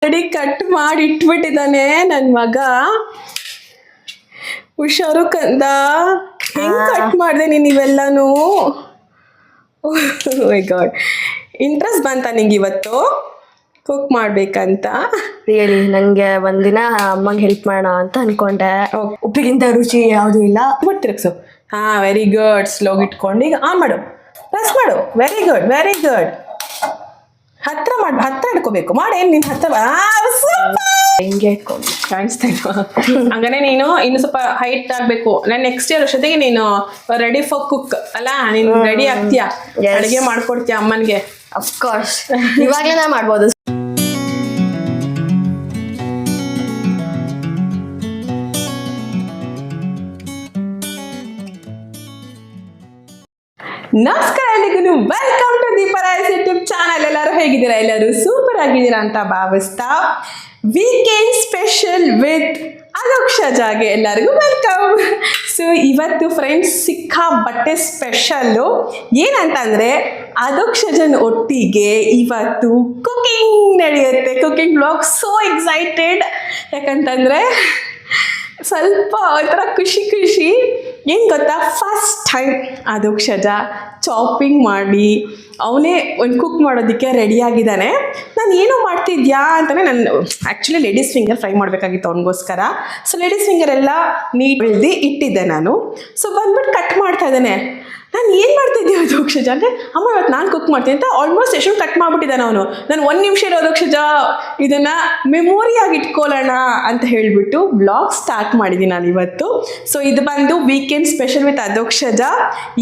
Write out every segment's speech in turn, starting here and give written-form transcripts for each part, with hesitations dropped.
Ready cut ಮಾಡಿ ಇಟ್ಬಿಟ್ಟಿದ್ದಾನೆ ನನ್ನ ಮಗ. ಹುಷಾರು ಕಂದ, ಹೆಂಗ್ ಕಟ್ ಮಾಡಿದೆ ನೀನು ಇವೆಲ್ಲಾನು? ಮೈ ಗಾಡ್, ಇಂಟ್ರೆಸ್ಟ್ ಬಂತ ನಿಂಗೆ ಇವತ್ತು ಕುಕ್ ಮಾಡ್ಬೇಕಂತ? ರಿಯಲಿ ನಂಗೆ ಒಂದಿನ ಅಮ್ಮಂಗೆ ಹೆಲ್ಪ್ ಮಾಡೋಣ ಅಂತ ಅನ್ಕೊಂಡೆ. ಉಪ್ಪಿಗಿಂತ ರುಚಿ ಯಾವುದೂ ಇಲ್ಲ. ತಿರುಗ್ಸು. ಹಾ, ವೆರಿ ಗುಡ್. ಸ್ಲೋಗ್ ಇಟ್ಕೊಂಡು ಈಗ ಆನ್ ಮಾಡು, ಪ್ರೆಸ್ ಮಾಡು. Very good, very good. ಹತ್ರ ಮಾಡಿ, ಹತ್ರ ಇಟ್ಕೋಬೇಕು. ಮಾಡೇನು ನಿನ್ ಹತ್ರ ಹಿಂಗೆ ಇಟ್ಕೊಂಡು ಕಾಣಿಸ್ತಾ ಇಲ್ವಾ? ಹಂಗಾನೆ ನೀನು ಇನ್ನು ಸ್ವಲ್ಪ ಹೈಟ್ ಆಗ್ಬೇಕು. ನಾನು ನೆಕ್ಸ್ಟ್ ಇಯರ್ ಅಷ್ಟೊತ್ತಿಗೆ ನೀನು ರೆಡಿ ಫಾರ್ ಕುಕ್ ಅಲ್ಲ, ನೀನು ರೆಡಿ ಆಗ್ತೀಯಾ, ಅಡುಗೆ ಮಾಡ್ಕೊಡ್ತೀಯ ಅಮ್ಮನ್ಗೆ. ಅಫ್ಕೋರ್ಸ್ ಇವಾಗಲೇ ನಾ ಮಾಡ್ಬೋದು. ನಮಸ್ಕಾರ ಎಲ್ಲಿಗೂ, welcome to Deepa rise YouTube channel. ಎಲ್ಲರೂ ಹೇಗಿದ್ದೀರಾ? ಎಲ್ಲರೂ ಸೂಪರ್ ಆಗಿದ್ದೀರಾ ಅಂತ ಭಾವಿಸ್ತಾ ವೀಕೆಂಡ್ ಸ್ಪೆಷಲ್ ವಿತ್ ಅಧೋಕ್ಷಜಾಗೆ ಎಲ್ಲರಿಗೂ ವೆಲ್ಕಮ್. ಸೊ ಇವತ್ತು ಫ್ರೆಂಡ್ಸ್ ಸಿಕ್ಕಾಪಟ್ಟೆ ಸ್ಪೆಷಲ್ಲು. ಏನಂತಂದರೆ ಅಧೋಕ್ಷಜನ್ ಒಟ್ಟಿಗೆ ಇವತ್ತು ಕುಕಿಂಗ್ ನಡೆಯುತ್ತೆ, ಕುಕಿಂಗ್ ಬ್ಲಾಗ್. ಸೋ ಎಕ್ಸೈಟೆಡ್, ಯಾಕಂತಂದರೆ ಸ್ವಲ್ಪ ಒಂಥರ ಖುಷಿ ಖುಷಿ. ಏನು ಗೊತ್ತಾ, ಫಸ್ಟ್ ಟೈಮ್ ಅಧೋಕ್ಷಜ ಚಾಪಿಂಗ್ ಮಾಡಿ ಅವನೇ ಒಂದು ಕುಕ್ ಮಾಡೋದಕ್ಕೆ ರೆಡಿಯಾಗಿದ್ದಾನೆ. ನಾನು ಏನೋ ಮಾಡ್ತಿದ್ಯಾ ಅಂತಲೇ ನಾನು ಆ್ಯಕ್ಚುಲಿ ಲೇಡೀಸ್ ಫಿಂಗರ್ ಫ್ರೈ ಮಾಡಬೇಕಾಗಿತ್ತು ಅವನಿಗೋಸ್ಕರ. ಸೊ ಲೇಡೀಸ್ ಫಿಂಗರ್ ಎಲ್ಲ ನೀಟ್ ಬೆಳೆದು ಇಟ್ಟಿದ್ದೆ ನಾನು. ಸೊ ಬಂದ್ಬಿಟ್ಟು ಕಟ್ ಮಾಡ್ತಾ ಇದ್ದಾನೆ. ನಾನು ಏನು ಮಾಡ್ತಿದ್ದೆ ಅಧೋಕ್ಷಜ ಅಂದರೆ, ಅಮ್ಮ ಇವತ್ತು ನಾನು ಕುಕ್ ಮಾಡ್ತೀನಿ ಅಂತ ಆಲ್ಮೋಸ್ಟ್ ಎಷ್ಟು ಕಟ್ ಮಾಡಿಬಿಟ್ಟಿದ್ದಾನೆ ಅವನು. ನಾನು 1 ನಿಮಿಷ ಅಧೋಕ್ಷಜ ಇದನ್ನು ಮೆಮೊರಿಯಾಗಿ ಇಟ್ಕೊಳ್ಳೋಣ ಅಂತ ಹೇಳಿಬಿಟ್ಟು ವ್ಲಾಗ್ ಸ್ಟಾರ್ಟ್ ಮಾಡಿದ್ದೀನಿ ನಾನು ಇವತ್ತು. ಸೊ ಇದು ಬಂದು ವೀಕೆಂಡ್ ಸ್ಪೆಷಲ್ ವಿತ್ ಅಧೋಕ್ಷಜ.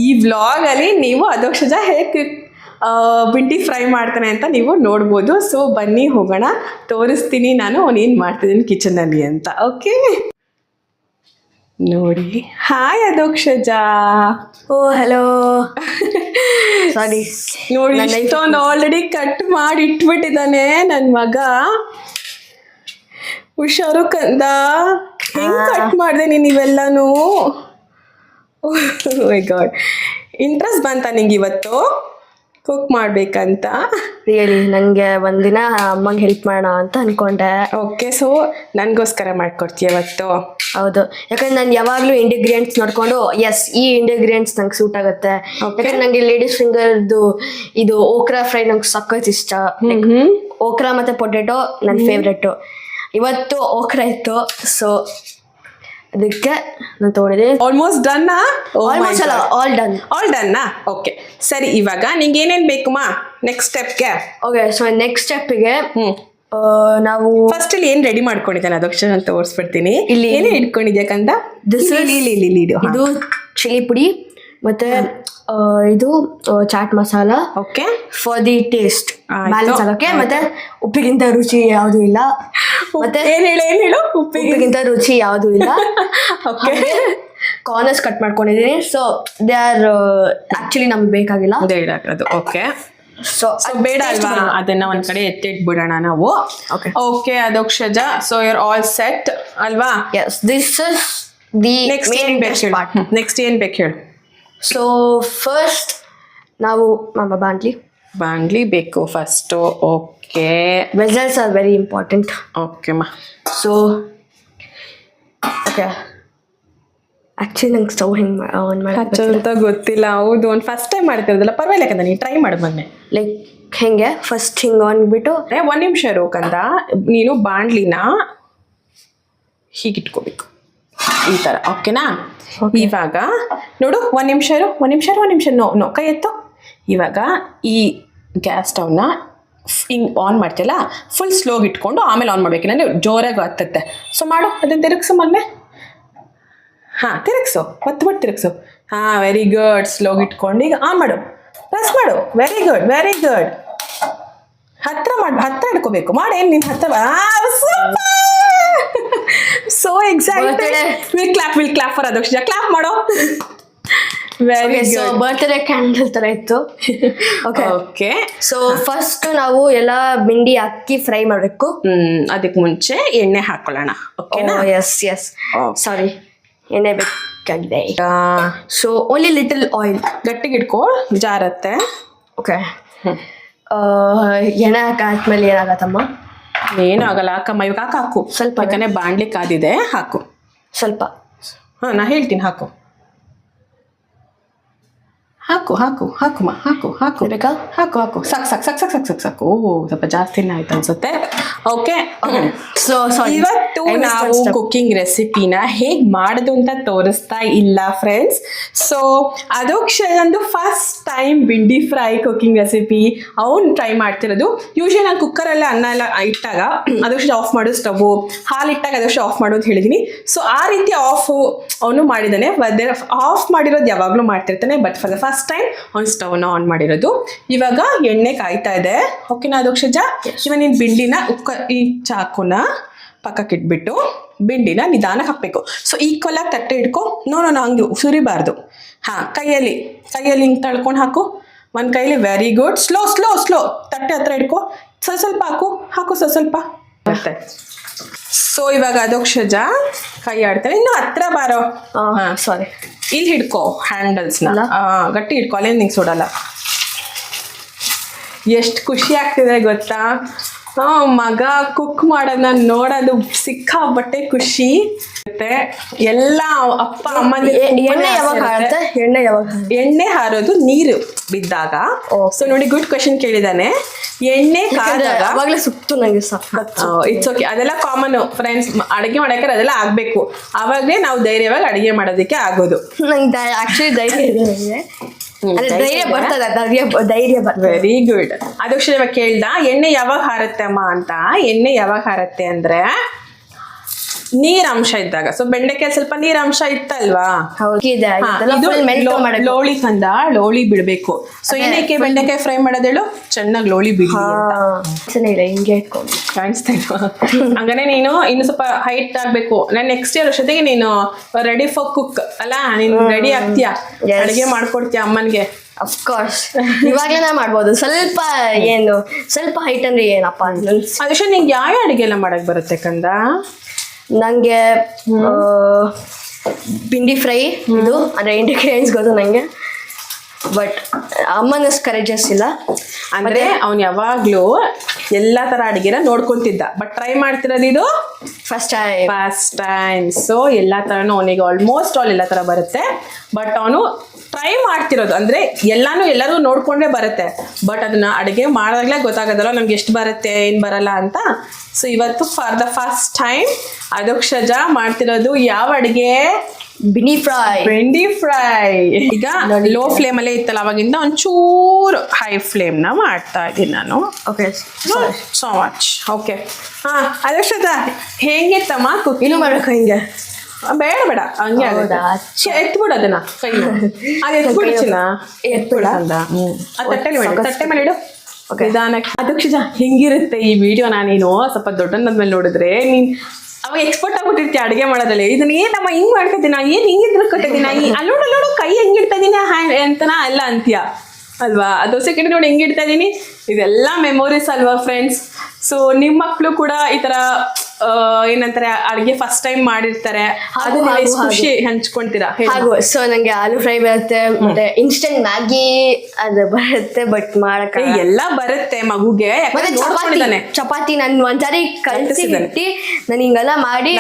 ಈ ವ್ಲಾಗಲ್ಲಿ ನೀವು ಅಧೋಕ್ಷಜ ಹೇಗೆ ಬಿಂಟಿ ಫ್ರೈ ಮಾಡ್ತಾನೆ ಅಂತ ನೀವು ನೋಡ್ಬೋದು. ಸೊ ಬನ್ನಿ ಹೋಗೋಣ, ತೋರಿಸ್ತೀನಿ ನಾನು ಅವನೇನು ಮಾಡ್ತಿದ್ದೀನಿ ಕಿಚನಲ್ಲಿ ಅಂತ. ಓಕೆ ನೋಡಿ. ಹಾಯ್ ಅಧೋಕ್ಷಜ. ಓ ಹಲೋ. ಸಾರಿ ನೋಡಿ, ಇಷ್ಟೊಂದು ಆಲ್ರೆಡಿ ಕಟ್ ಮಾಡಿ ಇಟ್ಬಿಟ್ಟಿದ್ದಾನೆ ನನ್ನ ಮಗ. ಹುಷಾರು ಕಂದ, ಹೆಂಗ್ ಕಟ್ ಮಾಡಿದೆ ನೀನು ಇವೆಲ್ಲಾನು? ಮೈ ಗಾಡ್, ಇಂಟ್ರೆಸ್ಟ್ ಬಂತ ನಿಂಗೆ ಇವತ್ತು ಕುಕ್ ಮಾಡ್ಬೇಕಂತ? ರಿಯಲಿ ನನಗೆ ಒಂದಿನ ಅಮ್ಮಂಗೆ ಹೆಲ್ಪ್ ಮಾಡೋಣ ಅಂತ ಅನ್ಕೊಂಡೆ. ಓಕೆ, ಸೊ ನನಗೋಸ್ಕರ ಮಾಡ್ಕೊಡ್ತೀಯ ಇವತ್ತು? ಹೌದು, ಯಾಕಂದ್ರೆ ನಾನು ಯಾವಾಗಲೂ ಇಂಡಿಗ್ರಿಯೆಂಟ್ಸ್ ನೋಡ್ಕೊಂಡು ಎಸ್ ಈ ಇಂಡಿಗ್ರಿಯೆಂಟ್ಸ್ ನಂಗೆ ಸೂಟ್ ಆಗುತ್ತೆ. ಯಾಕಂದ್ರೆ ನನಗೆ ಲೇಡೀಸ್ ಫಿಂಗರ್ದು ಇದು ಓಕ್ರಾ ಫ್ರೈ ನಂಗೆ ಸಖತ್ ಇಷ್ಟ. ಓಕ್ರಾ ಮತ್ತು ಪೊಟೆಟೊ ನನ್ನ ಫೇವ್ರೆಟ್ಟು. ಇವತ್ತು ಓಕ್ರಾ ಇತ್ತು, ಸೊ ಅದಕ್ಕೆ ನಾನು ತೊಗೊಂಡಿದ್ದೀನಿ. ಆಲ್ಮೋಸ್ಟ್ ಡನ್ನಾ? ಆಲ್ಮೋಸ್ಟ್ ಅಲ್ಲ, ಆಲ್ ಡನ್ನಾ? ಓಕೆ ಸರಿ. ಇವಾಗ ನಿಂಗೆ ಏನೇನು ಬೇಕಮ್ಮ ನೆಕ್ಸ್ಟ್ ಸ್ಟೆಪ್ಗೆ? ಓಕೆ, ಸೊ ನೆಕ್ಸ್ಟ್ ಸ್ಟೆಪ್ಪಿಗೆ ನಾವು ಫಸ್ಟ್ ಇಲ್ಲಿ ಏನು ರೆಡಿ ಮಾಡ್ಕೊಂಡಿದ್ದಾನೆ ಅಧೋಕ್ಷಜ ಅಂತ ತೋರಿಸ್ಬಿಡ್ತೀನಿ. ಇಲ್ಲಿ ಏನೇನು ಇಟ್ಕೊಂಡಿದ್ಯಾ ಕಂದ? ಇದು ಚಿಲ್ಲಿ ಪುಡಿ ಮತ್ತೆ ಇದು chaat masala. Okay, for the taste balance ಆಗೋಕ್ಕೆ. ಮತ್ತೆ ಉಪ್ಪಿಗಿಂತ ರುಚಿ ಯಾವುದೂ ಇಲ್ಲ. ಮತ್ತೆ ಏನು ಹೇಳು ಉಪ್ಪಿಗಿಂತ ರುಚಿ ಯಾವುದೂ ಇಲ್ಲ. ಓಕೆ, ಕಾರ್ನರ್ಸ್ ಕಟ್ ಮಾಡ್ಕೊಂಡಿದ್ದೀನಿ. ಸೊ ದೇ ಆರ್ ಆಕ್ಚುಲಿ ನಮ್ಗೆ ಬೇಕಾಗಿಲ್ಲ. ಓಕೆ, ಸೊ ಬೇಡ ಅಲ್ವಾ, ಅದನ್ನ ಒಂದ್ ಕಡೆ ಎತ್ತಿಟ್ಬಿಡೋಣ ನಾವು. Okay Adhokshaja, so you are all set ಅಲ್ವಾ? Yes, this is the main best part. Next ಏನ್ ಬೇಕು ಹೇಳು? ಸೊ ಫಸ್ಟ್ ನಾವು ಬಾಂಡ್ಲಿ ಬೇಕು first. Okay, vessels are very important. Okay ಮಾ. ಸೊ ಓಕೆ, ಆ್ಯಕ್ಚುಲಿ ನಂಗೆ ಸ್ಟವ್ ಹೆಂಗೆ ಆನ್ ಅಂತ ಗೊತ್ತಿಲ್ಲ. ಹೌದು, ಒಂದು ಫಸ್ಟ್ ಟೈಮ್ ಮಾಡ್ತಿರೋದಲ್ಲ, ಪರವಾಗಿಲ್ಲ ಕಂದ, ನೀನು ಟ್ರೈ ಮಾಡು ಮೊನ್ನೆ. ಲೈಕ್ ಹೆಂಗೆ ಫಸ್ಟ್ ಹಿಂಗೆ ಅಂದ್ಬಿಟ್ಟು 1 ನಿಮಿಷ ಇರೋ ಕಂದ. ನೀನು ಬಾಂಡ್ಲಿನ ಹೀಗಿಟ್ಕೋಬೇಕು ಈ ಥರ, ಓಕೆನಾ? ಇವಾಗ ನೋಡು, 1 ನಿಮಿಷ ಇರು. 1 ನಿಮಿಷ ನೋ ಕೈ ಎತ್ತು. ಇವಾಗ ಈ ಗ್ಯಾಸ್ ಸ್ಟವ್ನ ಹಿಂಗೆ ಆನ್ ಮಾಡ್ತಿಲ್ಲ, ಫುಲ್ ಸ್ಲೋಗಿ ಇಟ್ಕೊಂಡು ಆಮೇಲೆ ಆನ್ ಮಾಡ್ಬೇಕು, ಇಲ್ಲಾಂದರೆ ಜೋರಾಗಿ ಹತ್ತತ್ತೆ. ಸೊ ಮಾಡು, ಅದನ್ನು ತಿರುಗಿಸು ಮೊನ್ನೆ. ಹಾಂ, ತಿರುಗಿಸು, ಒತ್ತು ತಿರುಗಿಸು. ಹಾಂ, ವೆರಿ ಗುಡ್. ಸ್ಲೋಗಿ ಇಟ್ಕೊಂಡು ಈಗ ಆನ್ ಮಾಡು, ಪ್ರೆಸ್ ಮಾಡು. Very good, very good. ಹತ್ರ ಇಟ್ಕೋಬೇಕು. ಮಾಡೇನು ನಿನ್ನ ಹತ್ರ? So excited. Will clap for Adhokshaja. Clap ಮಾಡೋ. Very good. ಬರ್ತ್ಡೇ ಕ್ಯಾಂಡಲ್ ಥರ ಇತ್ತು. ಓಕೆ, ಸೊ ಫಸ್ಟ್ ನಾವು ಎಲ್ಲ ಬಿಂಡಿ ಅಕ್ಕಿ ಫ್ರೈ ಮಾಡಬೇಕು. ಅದಕ್ಕೆ ಮುಂಚೆ ಎಣ್ಣೆ ಹಾಕೊಳ್ಳೋಣ. ಓಕೆನಾ? ಎಸ್ ಸಾರಿ, ಎಣ್ಣೆ ಬೇಕಾಗಿದೆ. So only little oil. ಗಟ್ಟಿಗೆ ಇಟ್ಕೋ, ಜಾರತ್ತೆ. ಓಕೆ, ಎಣ್ಣೆ ಹಾಕಾದ್ಮೇಲೆ ಏನಾಗತ್ತಮ್ಮ? ಏನು ಆಗಲ್ಲ ಹಾಕಮ್ಮ, ಇವಾಗ ಹಾಕು ಸ್ವಲ್ಪ ಯಾಕಂದ್ರೆ ಬಾಣ್ಲಿ ಕಾದಿದೆ, ಹಾಕು ಸ್ವಲ್ಪ. ಹಾಂ ನಾ ಹೇಳ್ತೀನಿ, ಹಾಕು ಹಾಕು ಹಾಕು ಹಾಕುಮ್ಮ, ಹಾಕು ಹಾಕು ಬೇಕಾ? ಹಾಕು ಹಾಕು ಸಾಕು ಸಾಕು ಸಾಕು ಸಾಕು ಸಾಕು ಸಾಕು ಸಾಕು. ಓ ಸ್ವಲ್ಪ ಜಾಸ್ತಿನೇ ಆಯ್ತು ಅನ್ಸುತ್ತೆ. ಓಕೆ, ಸೊ ಇವತ್ತು ನಾವು ಕುಕ್ಕಿಂಗ್ ರೆಸಿಪಿನ ಹೇಗೆ ಮಾಡೋದು ಅಂತ ತೋರಿಸ್ತಾ ಇಲ್ಲ ಫ್ರೆಂಡ್ಸ್. ಸೊ ಅದೊಂದು first time bhindi fry cooking recipe ಅವ್ನು ಟ್ರೈ ಮಾಡ್ತಿರೋದು. ಯೂಶ್ವಲಿ ನಾನು ಕುಕ್ಕರಲ್ಲೇ ಅನ್ನ ಎಲ್ಲ ಇಟ್ಟಾಗ ಅದಕ್ಕೆ ಆಫ್ ಮಾಡು, ಸ್ಟವ್ ಹಾಲು ಇಟ್ಟಾಗ ಅದಕ್ಕೆ ಆಫ್ ಮಾಡು ಅಂತ ಹೇಳಿದ್ದೀನಿ. ಸೊ ಆ ರೀತಿ ಅವನು ಮಾಡಿದ್ದಾನೆ. ಆಫ್ ಮಾಡಿರೋದು ಯಾವಾಗಲೂ ಮಾಡ್ತಿರ್ತಾನೆ, but for the first time ಅವ್ನು ಸ್ಟವ್ನ ಆನ್ ಮಾಡಿರೋದು. ಇವಾಗ ಎಣ್ಣೆ ಕಾಯ್ತಾ ಇದೆ. ಓಕೆನಾ ಅದೋಕ್ಷಜ, ಇವಾಗ ನೀನು ಬಿಂಡಿನ ಈ ಚಾಕುನ ಪಕ್ಕಕ್ಕೆ ಇಟ್ಬಿಟ್ಟು ಬಿಂಡಿನ ನಿಧಾನಕ್ಕೆ ಹಾಕಬೇಕು. ಸೊ ಈಕ್ವಲ್ ಆಗಿ ತಟ್ಟೆ ಇಟ್ಕೊ. ನೋ ಹಂಗೆ ಸುರಿಬಾರ್ದು. ಹಾಂ, ಕೈಯಲ್ಲಿ ಹಿಂಗೆ ತಳ್ಕೊಂಡು ಹಾಕು. ಒಂದು ಕೈಲಿ very good. Slow slow slow ತಟ್ಟೆ ಹತ್ರ ಇಟ್ಕೊ. ಸ್ವಲ್ಪ ಹಾಕು ಸ್ವಲ್ಪ ಮತ್ತೆ. ಸೊ ಇವಾಗ ಅದೋಕ್ಷಜ ಕೈ ಆಡ್ತಾನೆ. ಇನ್ನು ಹತ್ರ ಬಾರೋ. ಹಾಂ ಸಾರಿ, ಇಲ್ಲಿ ಹಿಡ್ಕೊ ಹ್ಯಾಂಡಲ್ಸ್ನ, ಗಟ್ಟಿ ಹಿಡ್ಕೊ, ಅಲ್ಲೇ ನಿಂಗೆ ಸುಡಲ್ಲ. ಎಷ್ಟು ಖುಷಿ ಆಗ್ತಿದೆ ಗೊತ್ತಾ, ಮಗ ಕುಕ್ ಮಾಡೋದನ್ನ ನೋಡೋದು ಸಿಕ್ಕಾಪಟ್ಟೆ ಖುಷಿ ಮತ್ತೆ. ಎಲ್ಲ ಅಪ್ಪ ಅಮ್ಮ ಎಣ್ಣೆ ಹಾರೋದು ನೀರು ಬಿದ್ದಾಗ. ಸೊ ನೋಡಿ, ಗುಡ್ ಕ್ವೆಶನ್ ಕೇಳಿದಾನೆ. ಎಣ್ಣೆ ಕಾದಾಗ ಸುತ್ತು ನಂಗೆ ಇಟ್ಸ್ ಓಕೆ, ಅದೆಲ್ಲ ಕಾಮನ್ ಫ್ರೆಂಡ್ಸ್. ಅಡುಗೆ ಮಾಡಕ್ಕೆ ಅದೆಲ್ಲ ಆಗ್ಬೇಕು, ಅವಾಗಲೇ ನಾವು ಧೈರ್ಯವಾಗಿ ಅಡುಗೆ ಮಾಡೋದಕ್ಕೆ ಆಗೋದು. ನಂಗೆ ಆಕ್ಚುಲಿ ಧೈರ್ಯ ಇದೆ, ಧೈರ್ಯ ಬರ್ತದೆ. Very good. ಅದಕ್ಷ ಇವಾಗ ಕೇಳ್ದ ಎಣ್ಣೆ ಯಾವಾಗ ಹಾರತ್ತೆ ಅಮ್ಮ ಅಂತ. ಎಣ್ಣೆ ಯಾವಾಗ ಹಾರತ್ತೆ ಅಂದ್ರೆ ನೀರಂಶ ಇದ್ದಾಗ. ಸೊ ಬೆಂಡೆಕಾಯಿ ಸ್ವಲ್ಪ ನೀರಂಶ ಇತ್ತಲ್ವಾ, ಲೋಳಿ ಕಂದ ಲೋಳಿ ಬಿಡ್ಬೇಕು. ಸೊ ಏನಕ್ಕೆ ಬೆಂಡೆಕಾಯಿ ಫ್ರೈ ಮಾಡೋದೇಳು, ಚೆನ್ನಾಗಿ ಲೋಳಿ ಬಿಡಿ ಹಿಂಗೆ ಇಟ್ಕೊಂಡು ಕಾಣಿಸ್ತಾ ಇಲ್ವಾ. ಹಂಗಾನೆ ನೀನು ಇನ್ನು ಸ್ವಲ್ಪ ಹೈಟ್ ಆಗ್ಬೇಕು. ನಾನು ನೆಕ್ಸ್ಟ್ ಇಯರ್ ಅಷ್ಟೊತ್ತಿಗೆ ನೀನು ರೆಡಿ ಫಾರ್ ಕುಕ್ ಅಲ್ಲ, ನೀನು ರೆಡಿ ಆಗ್ತೀಯ, ಅಡುಗೆ ಮಾಡ್ಕೊಡ್ತೀಯ ಅಮ್ಮನ್ಗೆ. ಅಫ್ಕೋರ್ಸ್ ಇವಾಗ್ಲೇ ನಾ ಮಾಡ್ಬೋದು. ಸ್ವಲ್ಪ ಹೈಟ್ ಅಂದ್ರೆ ಏನಪ್ಪ ಅದಕ್ಕೆ ನಿಂಗೆ ಯಾವ ಅಡುಗೆ ಎಲ್ಲ ಮಾಡಕ್ ಬರುತ್ತೆ ಕಂದ? ನಂಗೆ ಭಿಂಡಿ ಫ್ರೈ ಇದು ಅಂದ್ರೆ ಇಂಗ್ರೀಡಿಯೆಂಟ್ಸ್ ಗೊತ್ತು ನಂಗೆ, ಬಟ್ ಅಮ್ಮನ ಕರೇಜಸ್ ಇಲ್ಲ. ಅಂದ್ರೆ ಅವ್ನು ಯಾವಾಗ್ಲೂ ಎಲ್ಲಾ ತರ ಅಡಿಗೆನ ನೋಡ್ಕೊಂತಿದ್ದ, ಬಟ್ ಟ್ರೈ ಮಾಡ್ತಿರೋದು ಇದು ಫಸ್ಟ್ ಟೈಮ್. ಸೊ ಎಲ್ಲಾ ತರನು ಅವನಿಗೆ ಆಲ್ಮೋಸ್ಟ್ ಎಲ್ಲ ತರ ಬರುತ್ತೆ, ಬಟ್ ಅವನು ಟ್ರೈ ಮಾಡ್ತಿರೋದು ಅಂದ್ರೆ ಎಲ್ಲರೂ ನೋಡ್ಕೊಂಡೇ ಬರುತ್ತೆ, ಬಟ್ ಅದನ್ನ ಅಡುಗೆ ಮಾಡಿದಾಗಲೇ ಗೊತ್ತಾಗೋದಲ್ಲ ನಮ್ಗೆ ಎಷ್ಟು ಬರುತ್ತೆ ಏನು ಬರಲ್ಲ ಅಂತ. ಸೊ ಇವತ್ತು ಫಾರ್ ದ ಫಸ್ಟ್ ಟೈಮ್ ಅದೋಕ್ಷಜ ಮಾಡ್ತಿರೋದು ಯಾವ ಅಡುಗೆ? ಭಿಂಡಿ ಫ್ರೈ. ಈಗ ಲೋ ಫ್ಲೇಮ್ ಅಲ್ಲೇ ಇತ್ತಲ್ಲ ಅವಾಗಿಂದ ಒಂಚೂರು ಹೈ ಫ್ಲೇಮ್ ನ ಮಾಡ್ತಾ ಇದ್ದೀನಿ ನಾನು. Okay, so much. ಓಕೆ, ಹಾ ಅದೋಕ್ಷಜ ಹೆಂಗಿತ್ತಮ್ಮ ಇನ್ನು ಮಾಡ್ಬೇಕು ಹಿಂಗೆ? ಬೇಡ ಹಂಗೆ ಎತ್ಬಿಡು ಅದನ್ನ ಕೈ ಅದು ಎತ್ಬಿಡು ಚಿನ್ನ, ಎತ್ಬಿಡ ಅಂದ. ತಟ್ಟೆ ಮೇಲೆ ಇಡು ನಿಧಾನಕ್ಕೆ. ಅದೋಕ್ಷಜ ಹೆಂಗಿರುತ್ತೆ ಈ ವಿಡಿಯೋನ ನೀನು ಸ್ವಲ್ಪ ದೊಡ್ಡನಾದ್ಮೇಲೆ ನೋಡಿದ್ರೆ ನೀನ್ ಅವಾಗ ಎಕ್ಸ್ಪರ್ಟ್ ಆಗ್ಬಿಟ್ಟಿರ್ತೀಯ ಅಡುಗೆ ಮಾಡೋದಲ್ಲಿ. ಇದನ್ನ ಏನಮ್ಮ ಹಿಂಗ್ ಮಾಡ್ಕೊತೀನಿ, ಏನ್ ಹಿಂಗಿದ್ರು ಕಟ್ಟಿದೀನ, ಅಲ್ಲೋಡು ಕೈ ಹೆಂಗಿಡ್ತಾ ಇದೀನಿ ಹ್ಯಾಂಡ್ ಅಂತನಾ ಎಲ್ಲ ಅಂತೀಯ ಅಲ್ವಾ. ದೋಸೆ ಕಡೆ ನೋಡಿ ಹೆಂಗಿಡ್ತಾ ಇದೀನಿ. ಇದೆಲ್ಲ ಮೆಮೊರೀಸ್ ಅಲ್ವಾ ಫ್ರೆಂಡ್ಸ್. ಸೊ ನಿಮ್ಮ ಮಕ್ಕಳು ಕೂಡ ಈ ತರ ಏನಂತಾರೆ ಅಡುಗೆ ಫಸ್ಟ್ ಟೈಮ್ ಮಾಡಿರ್ತಾರೆ, ಅದನ್ನ ಖುಷಿ ಹಂಚ್ಕೊಂತೀರಾ? ಸೊ ನಂಗೆ ಆಲೂ ಫ್ರೈ ಬರುತ್ತೆ, ಮತ್ತೆ ಇನ್ಸ್ಟೆಂಟ್ ಮ್ಯಾಗಿ ಅದು ಬರುತ್ತೆ, ಬಟ್ ಮಾಡಕ್ಕೆ ಎಲ್ಲ ಬರುತ್ತೆ ಮಗುಗೆ. ಚಪಾತಿ ನಾನು ಒಂದ್ಸಾರಿ ಕಲ್ಸಿ ನಾನು ಹಿಂಗೆಲ್ಲ ಮಾಡಿ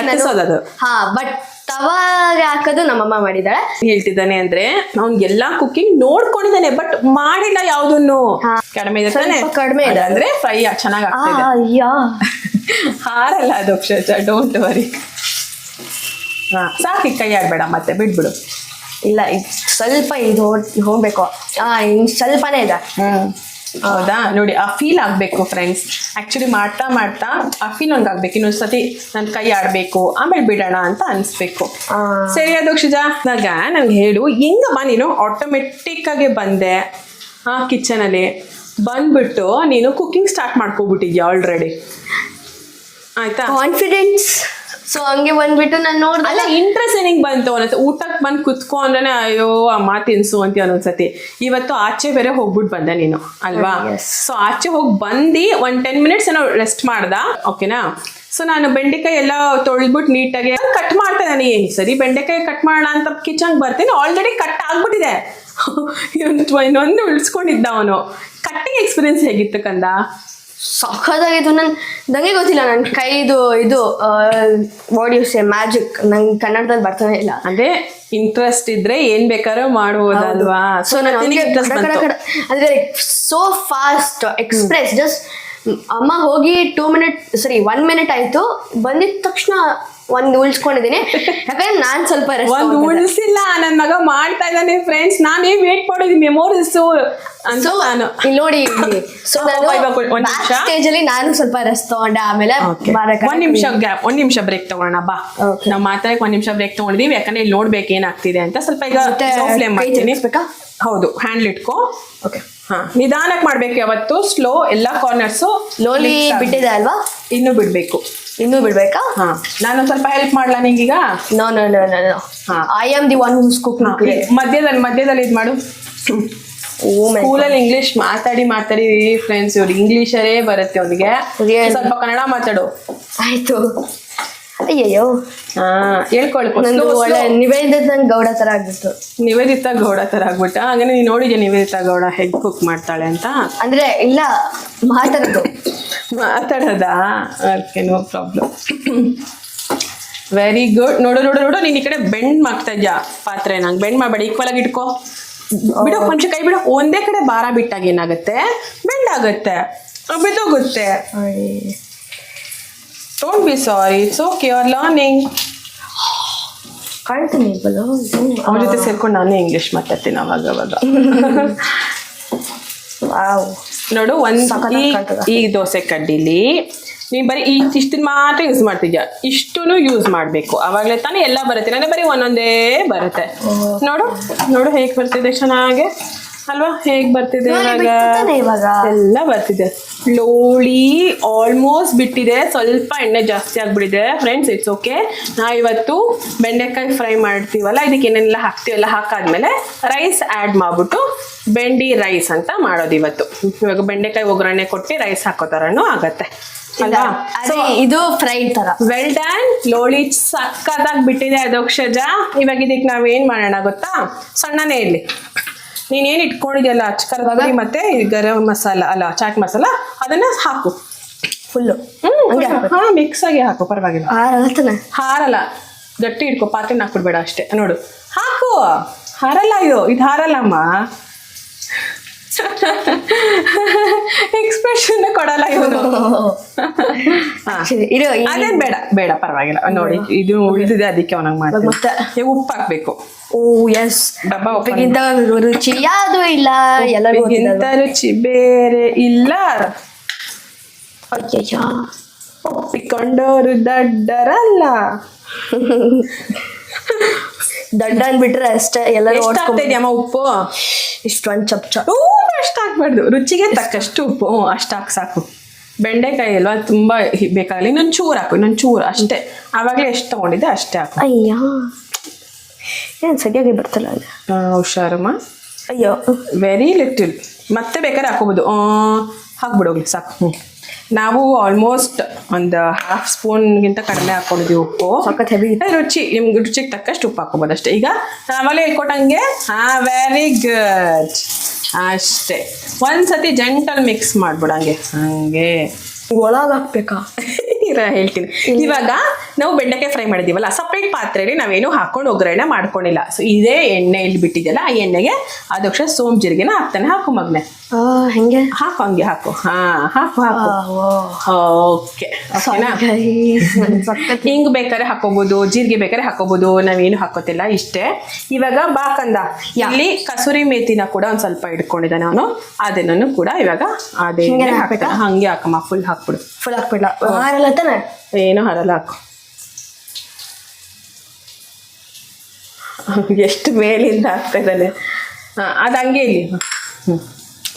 ಬಟ್ ತವಾಗ ಹಾಕೋದು ನಮ್ಮಮ್ಮ ಮಾಡಿದಾಳೆ. ಹೇಳ್ತಿದ್ದಾನೆ ಅಂದ್ರೆ ಅವ್ನಿಗೆಲ್ಲಾ ಕುಕಿಂಗ್ ನೋಡ್ಕೊಂಡಿದ್ದಾನೆ, ಬಟ್ ಮಾಡಿಲ್ಲ ಯಾವ್ದನ್ನು. ಕಡಿಮೆ ಇದೆ ಅಂದ್ರೆ ಫ್ರೈ ಚೆನ್ನಾಗಿ ಆಗ್ತದೆ, ಹಾರಲ್ಲ ಅದು. Don't worry. ಸಾಕಿ ಕೈ ಆಡ್ಬೇಡ, ಮತ್ತೆ ಬಿಡ್ಬಿಡು. ಇಲ್ಲ ಸ್ವಲ್ಪ ಇದು ಹೋಗ್ಬೇಕು, ಇನ್ ಸ್ವಲ್ಪನೇ ಇದೆ. ಹೌದಾ, ನೋಡಿ ಆ ಫೀಲ್ ಆಗ್ಬೇಕು ಫ್ರೆಂಡ್ಸ್. ಆಕ್ಚುಲಿ ಮಾಡ್ತಾ ಆ ಫೀಲ್ ನನ್ಗೆ ಆಗ್ಬೇಕು. ಇನ್ನೊಂದು ಸತಿ ನನ್ನ ಕೈ ಆಡ್ಬೇಕು, ಆಮೇಲೆ ಬಿಡೋಣ ಅಂತ ಅನ್ಸ್ಬೇಕು. ಸರಿ ಅದೋಕ್ಷಜ, ನಂಗೆ ಹೇಳು ಹೆಂಗಮ್ಮ ನೀನು ಆಟೋಮೆಟಿಕ್ ಆಗಿ ಬಂದೆ ಕಿಚನಲ್ಲಿ ಬಂದ್ಬಿಟ್ಟು ನೀನು ಕುಕಿಂಗ್ ಸ್ಟಾರ್ಟ್ ಮಾಡ್ಕೊಬಿಟ್ಟಿದ್ಯಾ ಆಲ್ರೆಡಿ, ಆಯ್ತಾ? ಕಾನ್ಫಿಡೆನ್ಸ್. ಸೊ ಹಂಗೆ ಬಂದ್ಬಿಟ್ಟು ನಾನು ನೋಡ್ದೆ. ಅಲ್ಲ, ಇಂಟ್ರೆಸ್ಟ್ ಏನಿಂಗ್ ಬಂತು ಒಂದೊಂದ್ಸತಿ. ಊಟಕ್ಕೆ ಬಂದು ಕುತ್ಕೊ ಅಂದ್ರೆ ಅಯ್ಯೋ ಅಮ್ಮ ತಿನ್ಸು ಅಂತ ಒಂದೊಂದ್ಸತಿ. ಇವತ್ತು ಆಚೆ ಬೇರೆ ಹೋಗ್ಬಿಟ್ಟು ಬಂದೆ ನೀನು ಅಲ್ವಾ? ಸೊ ಆಚೆ ಹೋಗಿ ಬಂದು 10 ಮಿನಿಟ್ಸ್ ಏನೋ ರೆಸ್ಟ್ ಮಾಡ್ದ, ಓಕೆನಾ? ಸೊ ನಾನು ಬೆಂಡೆಕಾಯಿ ಎಲ್ಲ ತೊಳೆದ್ಬಿಟ್ಟು ನೀಟಾಗಿ ಕಟ್ ಮಾಡ್ತಾ ಇದ್ದಾನೆ. ಸರಿ ಬೆಂಡೆಕಾಯಿ ಕಟ್ ಮಾಡೋಣ ಅಂತ ಕಿಚನ್ಗೆ ಬರ್ತೀನಿ, ಆಲ್ರೆಡಿ ಕಟ್ ಆಗ್ಬಿಟ್ಟಿದೆ. ಇನ್ನೊಂದು ಉಳಿಸ್ಕೊಂಡಿದ್ದ ಅವನು. ಕಟ್ಟಿಂಗ್ ಎಕ್ಸ್ಪೀರಿಯನ್ಸ್ ಹೇಗಿತ್ತು ಕಂದ? ಸಖತ್ತಾಗಿತ್ತು. ನಂಗೆ ಗೊತ್ತಿಲ್ಲ ನನ್ನ ಕೈದು ಇದು ವಾಟ್ ಯು ಸೇ ಮ್ಯಾಜಿಕ್ ನಂಗೆ ಕನ್ನಡದಲ್ಲಿ ಬರ್ತಾನೆ ಇಲ್ಲ. ಅಂದ್ರೆ ಇಂಟ್ರೆಸ್ಟ್ ಇದ್ರೆ ಏನ್ ಬೇಕಾದ್ರೂ ಮಾಡ್ಬೋದಲ್ವಾ. ಸೊ ಅಂದ್ರೆ ಸೋ ಫಾಸ್ಟ್ ಎಕ್ಸ್ಪ್ರೆಸ್ ಜಸ್ಟ್ ಅಮ್ಮ ಹೋಗಿ 1 ಮಿನಿಟ್ ಆಯ್ತು, ಬಂದಿದ ತಕ್ಷಣ ಒಂದು ಉಳಿಸ್ಕೊಂಡಿದ್ದೀನಿ. ಯಾಕಂದ್ರೆ ನಾನ್ ಸ್ವಲ್ಪ ಒಂದು ಉಳಿಸಿಲ್ಲ, ನನ್ ಮಗ ಮಾಡ್ತಾ ಇದ್ದಾನೆ ಫ್ರೆಂಡ್ಸ್, ನಾನೇ ವೇಟ್ ಮಾಡೋದು ಮೆಮೋರೀಸ್ ಅಂತ ನಾನು ಇಲ್ಲಿ ನೋಡಿ. ಸೊ ಸ್ಟೇಜ್ ಅಲ್ಲಿ ನಾನು ಸ್ವಲ್ಪ ರೆಸ್ಟ್ ತಗೊಂಡೆ, ಆಮೇಲೆ ಒಂದ್ ನಿಮಿಷ ಬ್ರೇಕ್ ತಗೋಣ ಬಾ. ನಾವ್ ಮಾತಾಡಕ್ 1 ನಿಮಿಷ ಬ್ರೇಕ್ ತಗೊಂಡಿದೀವಿ, ಯಾಕಂದ್ರೆ ಇಲ್ಲಿ ನೋಡ್ಬೇಕು ಏನಾಗ್ತಿದೆ ಅಂತ. ಸ್ವಲ್ಪ ಈಗ ಫ್ಲೇಮ್ ಮಾಡ್ತೀನಿ. ಹೌದು, ಹ್ಯಾಂಡ್ಲ್ ಇಟ್ಕೋ. ಓಕೆ, ನಿಧಾನಕ್ಕೆ ಮಾಡ್ಬೇಕು ಯಾವತ್ತು, ಸ್ಲೋ. ಎಲ್ಲಾ ಕಾರ್ನರ್ಸ್ ಲೋಲಿ ಬಿಟ್ಟಿದೆ ಅಲ್ವಾ, ಇನ್ನೂ ಬಿಡ್ಬೇಕು. ಇನ್ನೂ ಬಿಡ್ಬೇಕಾ? ನಾನು ಸ್ವಲ್ಪ ಹೆಲ್ಪ್ ಮಾಡ್ಲಾ ನಿಂಗೀಗ? No no no no, I am the one who's cooking. ಮಧ್ಯದಲ್ಲಿ ಇದು ಮಾಡು. ಸ್ಕೂಲಲ್ಲಿ ಇಂಗ್ಲಿಷ್ ಮಾತಾಡಿ ಫ್ರೆಂಡ್ಸ್, ಇವ್ರು ಇಂಗ್ಲಿಷರೇ ಬರುತ್ತೆ ಅವ್ರಿಗೆ. ಸ್ವಲ್ಪ ಕನ್ನಡ ಮಾತಾಡು. ಆಯ್ತು. ಅಯ್ಯಯ್ಯೋ, ಹೇಳ್ಕೊಳ್ಕೊ. ಒಳ್ಳೆ ನಿವೇದಿತ ಗೌಡ ತರ ಆಗ್ಬಿಟ್ಟು. ನಿವೇದಿತಾ ಗೌಡ ತರ ಆಗ್ಬಿಟ್ಟ? ಹಾಗಾದ್ರೆ ನೀನ್ ನೋಡಿದ್ಯಾ ನಿವೇದಿತಾ ಗೌಡ ಹೇಗ್ ಕುಕ್ ಮಾಡ್ತಾಳೆ ಅಂತ? ಅಂದ್ರೆ ಇಲ್ಲ, ಮಾತಾಡೋದಾ? Okay, no problem. Very good. ನೋಡು ನೀನ್ ಈ ಕಡೆ ಬೆಂಡ್ ಮಾಡ್ತಾ ಇದ್ಯಾ ಪಾತ್ರೆ. ನಂಗೆ ಬೆಂಡ್ ಮಾಡ್ಬೇಡಿ, ಈಕ್ವಲ್ ಆಗಿ ಇಟ್ಕೋ. ಬಿಡು, ಕೊಂಚ ಕೈ ಬಿಡು. ಒಂದೇ ಕಡೆ ಭಾರ ಬಿಟ್ಟಾಗ ಏನಾಗುತ್ತೆ, ಬೆಂಡ್ ಆಗುತ್ತೆ, ಬಿದ್ದೋಗುತ್ತೆ. Don't be sorry, it's okay, you are learning. ಕಾಣ್ತೀನಿ ಅವ್ರ ಜೊತೆ ಸೇರ್ಕೊಂಡು ನಾನೇ ಇಂಗ್ಲಿಷ್ ಮಾತಾಡ್ತೀನಿ ಅವಾಗ. ನೋಡು, ಈ ದೋಸೆ ಕಡ್ಡಿಲಿ ನೀನ್ ಬರೀ ಇಷ್ಟನ್ನ ಮಾತ್ರ ಯೂಸ್ ಮಾಡ್ತಿದ್ಯಾ, ಇಷ್ಟನ್ನು ಯೂಸ್ ಮಾಡ್ಬೇಕು. ಅವಾಗಲೇ ತಾನೇ ಎಲ್ಲ ಬರುತ್ತೆ. ನನಗೆ ಬರೀ ಒಂದೊಂದೇ ಬರುತ್ತೆ. ನೋಡು ಹೇಗ್ ಬರ್ತಿದೆ, ಚೆನ್ನಾಗೆ ಅಲ್ವಾ? ಹೇಗ್ ಬರ್ತಿದೆ ಇವಾಗ? ಎಲ್ಲ ಬರ್ತಿದೆ. ಲೋಳಿ ಆಲ್ಮೋಸ್ಟ್ ಬಿಟ್ಟಿದೆ, ಸ್ವಲ್ಪ ಎಣ್ಣೆ ಜಾಸ್ತಿ ಆಗ್ಬಿಟ್ಟಿದೆ ಫ್ರೆಂಡ್ಸ್. It's okay. ಇವತ್ತು ಬೆಂಡೆಕಾಯಿ ಫ್ರೈ ಮಾಡ್ತೀವಲ್ಲ, ಇದಕ್ಕೆ ಏನೆಲ್ಲ ಹಾಕ್ತೀವಲ್ಲ, ಹಾಕಾದ್ಮೇಲೆ ರೈಸ್ ಆ್ಯಡ್ ಮಾಡ್ಬಿಟ್ಟು ಬೆಂಡಿ ರೈಸ್ ಅಂತ ಮಾಡೋದು ಇವತ್ತು. ಇವಾಗ ಬೆಂಡೆಕಾಯಿ ಒಗ್ಗರಣೆ ಕೊಟ್ಟು ರೈಸ್ ಹಾಕೋ ಥರನೂ ಆಗತ್ತೆ ಅಲ್ವಾ? ಇದು ಫ್ರೈ ತರ. Well done. ಲೋಳಿ ಸಕ್ಕತ್ತಾಗಿ ಬಿಟ್ಟಿದೆ ಅದೋಕ್ಷಜ. ಇವಾಗ ಇದಕ್ಕೆ ನಾವೇನ್ ಮಾಡೋಣ ಗೊತ್ತಾ? ಸಣ್ಣನೇ ಇರಲಿ. ನೀನೇನು ಇಟ್ಕೊಂಡಿದ್ಯಲ್ಲ ಅಚ್ಕರ ಪುಡಿ ಮತ್ತೆ ಗರಂ ಮಸಾಲ, ಅಲ್ಲ ಚಾಟ್ ಮಸಾಲ, ಅದನ್ನ ಹಾಕು ಫುಲ್ಲು. ಮಿಕ್ಸ್ ಆಗಿ ಹಾಕು, ಪರವಾಗಿಲ್ಲ. ಹಾರಲ್ಲ, ಗಟ್ಟಿ ಇಟ್ಕೋ, ಪಾತ್ರೆ ಹಾಕ್ಬಿಡ್ಬೇಡ ಅಷ್ಟೇ. ನೋಡು, ಹಾಕು. ಹಾರಲ್ಲ, ಇದು ಹಾರಲ್ಲಮ್ಮ. ಎಕ್ಸ್ಪ್ರೆಷನ್ ಕೊಡಲ್ಲ ಇವನು. ಅದೇನ್ ಬೇಡ ಪರವಾಗಿಲ್ಲ. ನೋಡಿ, ಇದು ಉಳಿದಿದೆ, ಅದಕ್ಕೆ ಅವನಾಗ ಮಾಡ್ತೀನಿ. ಮತ್ತೆ ಉಪ್ಪು ಹಾಕ್ಬೇಕು. ಓ ಎಸ್, ಡಬ್ಬ ಉಪ್ಪಿಗಿಂತ ರುಚಿ ಯಾವುದು ಇಲ್ಲ, ಎಲ್ಲರಿಗಿಂತ ರುಚಿ ಬೇರೆ ಇಲ್ಲ. ಒಪ್ಪಿಕೊಂಡವರು ದಡ್ಡರಲ್ಲ. ದಡ್ಡ ಅನ್ಬಿಟ್ರೆ ಅಷ್ಟೇ. ಎಲ್ಲರೂ ಅಮ್ಮ ಉಪ್ಪು ಇಷ್ಟೊಂದು ಚಮಚ. ಅಷ್ಟು ಹಾಕ್ಬಾರ್ದು, ರುಚಿಗೆ ತಕ್ಕಷ್ಟು ಉಪ್ಪು ಅಷ್ಟು ಹಾಕಿ ಸಾಕು. ಬೆಂಡೆಕಾಯಿ ಅಲ್ವಾ, ತುಂಬಾ ಬೇಕಾಗಲಿ. ಇನ್ನೊಂದು ಚೂರು ಹಾಕು, ಇನ್ನೊಂದು ಚೂರು ಅಷ್ಟೇ. ಆವಾಗಲೇ ಎಷ್ಟು ತಗೊಂಡಿದ್ದೆ ಅಷ್ಟೇ ಹಾಕು. ಅಯ್ಯ, ಏನು ಸರಿಯಾಗಿ ಬರ್ತಲ್ಲ. ಹುಷಾರಮ್ಮ. ಅಯ್ಯೋ, ವೆರಿ ಲಿಟಲ್. ಮತ್ತೆ ಬೇಕಾದ್ರೆ ಹಾಕೋಬೋದು. ಹಾಕ್ಬಿಡೋಗ್ಲಿ ಸಾಕು. ನಾವು ಆಲ್ಮೋಸ್ಟ್ ಒಂದು 1/2 ಸ್ಪೂನ್ಗಿಂತ ಕಡಿಮೆ ಹಾಕೊಂಡಿದ್ದೀವಿ ಉಪ್ಪು. ನಿಮ್ಗೆ ರುಚಿಗೆ ತಕ್ಕಷ್ಟು ಉಪ್ಪು ಹಾಕೋಬೋದು ಅಷ್ಟೇ. ಈಗ ಆಮೇಲೆ ಹೇಳ್ಕೊಟ್ಟಂಗೆ. Very good. ಅಷ್ಟೇ. ಒಂದ್ಸತಿ ಜೆಂಟಲ್ ಮಿಕ್ಸ್ ಮಾಡ್ಬಿಡಂಗೆ, ಹಂಗೆ ಒಳಗೆ ಹಾಕ್ಬೇಕಾ? ಹೇಳ್ತೀನಿ. ಇವಾಗ ನಾವು ಬೆಂಡೆಕಾಯಿ ಫ್ರೈ ಮಾಡಿದೀವಲ್ಲ, ಸಪ್ರೇಟ್ ಪಾತ್ರೆಯಲ್ಲಿ ನಾವೇನು ಹಾಕೊಂಡು ಒಗ್ಗರಣೆ ಮಾಡ್ಕೊಂಡಿಲ್ಲ. ಸೊ ಇದೇ ಎಣ್ಣೆ ಇಲ್ಲಿ ಬಿಟ್ಟಿದ್ದಲ್ಲ, ಆ ಎಣ್ಣೆಗೆ ಅದಕ್ಷ ಸೋಮ್ ಜೀರಿಗೆನ ಹಾಕ್ತಾನೆ. ಹಾಕು ಮಗ್ನೆ, ಹೆಂಗೆ ಹಾಕು, ಹಂಗೆ ಹಾಕು. ಹಾಕು. ಓಕೆ, ಹಿಂಗ್ ಬೇಕಾದ್ರೆ ಹಾಕೋಬಹುದು, ಜೀರಿಗೆ ಬೇಕಾದ್ರೆ ಹಾಕೋಬಹುದು. ನಾವೇನು ಹಾಕೋತಿಲ್ಲ, ಇಷ್ಟೇ. ಇವಾಗ ಬಾಕಂದ ಇಲ್ಲಿ ಕಸೂರಿ ಮೇಥಿನ ಕೂಡ ಒಂದ್ ಸ್ವಲ್ಪ ಇಟ್ಕೊಂಡಿದ್ದೆ ನಾನು. ಅದನ್ನು ಕೂಡ ಇವಾಗ ಅದೇ ಹಂಗೆ ಹಾಕಮ್ಮ. ಫುಲ್ ಹಾಕ್ಬಿಡು. ಫುಲ್ ಹಾಕ್ಬಿಡ್ಲ? ಹಾರಲ್ಲ ತಾನೆ? ಏನು ಹಾರಲ್ಲ, ಹಾಕು. ಎಷ್ಟು ಮೇಲಿಂದ ಹಾಕ್ತಾ ಇದ್ದಾನೆ. ಅದು ಹಂಗೆ ಇಲ್ಲಿ.